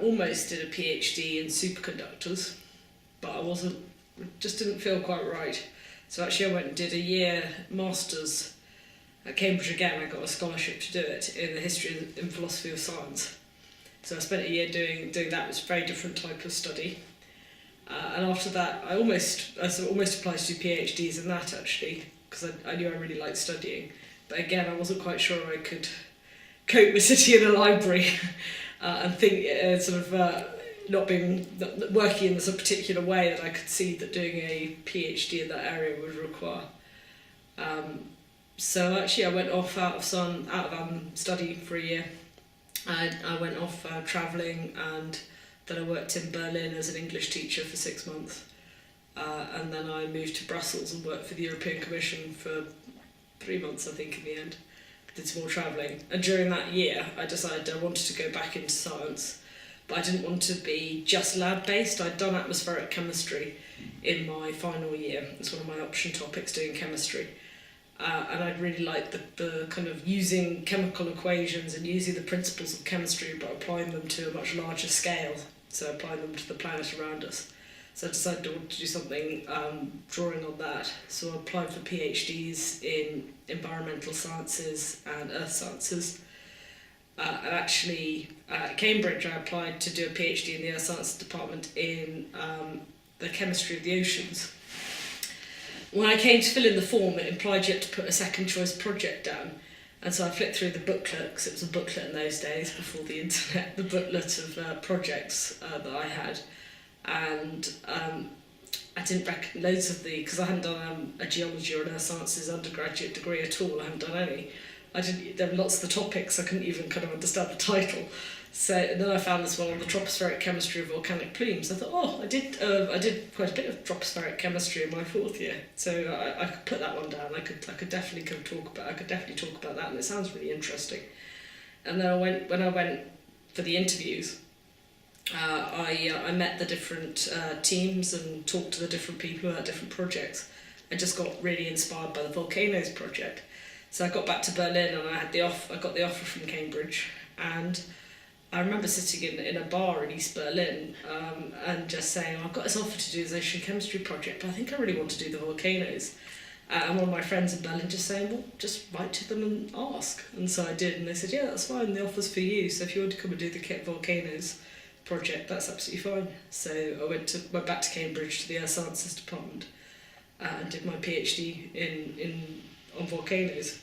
almost did a PhD in superconductors, but just didn't feel quite right. So actually I went and did a year master's at Cambridge again. I got a scholarship to do it in the history and philosophy of science. So I spent a year doing that. It was a very different type of study. And after that, I almost applied to do PhDs in that, actually, because I knew I really liked studying. But again, I wasn't quite sure I could cope with sitting in a library and think not working in a particular way that I could see that doing a PhD in that area would require. So actually, I went off out of study for a year. I went off travelling, and then I worked in Berlin as an English teacher for 6 months. And then I moved to Brussels and worked for the European Commission for 3 months, I think, in the end. Did some more travelling. And during that year, I decided I wanted to go back into science, but I didn't want to be just lab-based. I'd done atmospheric chemistry in my final year. It's one of my option topics, doing chemistry. And I'd really liked the kind of using chemical equations and using the principles of chemistry, but applying them to a much larger scale, so applying them to the planet around us. So I decided I wanted to do something drawing on that. So I applied for PhDs in environmental sciences and earth sciences. And actually, at Cambridge, I applied to do a PhD in the earth sciences department in the chemistry of the oceans. When I came to fill in the form, it implied you had to put a second choice project down. And so I flicked through the booklet, because it was a booklet in those days, before the internet, the booklet of projects that I had. And I didn't recognise because I hadn't done a geology or an earth sciences undergraduate degree at all. I hadn't done any. There were lots of the topics, I couldn't even kind of understand the title. So and then I found this one on the tropospheric chemistry of volcanic plumes. I thought, I did quite a bit of tropospheric chemistry in my 4th year, so I could put that one down. I could definitely talk about that, and it sounds really interesting. And then when I went for the interviews, I met the different teams and talked to the different people who had different projects. I just got really inspired by the volcanoes project. So I got back to Berlin and I got the offer from Cambridge, and I remember sitting in a bar in East Berlin and just saying, I've got this offer to do this ocean chemistry project, but I think I really want to do the volcanoes. And one of my friends in Berlin just saying, well, just write to them and ask. And so I did, and they said, yeah, that's fine, the offer's for you, so if you want to come and do the volcanoes project, that's absolutely fine. So I went back to Cambridge to the Earth Sciences department and did my PhD on volcanoes.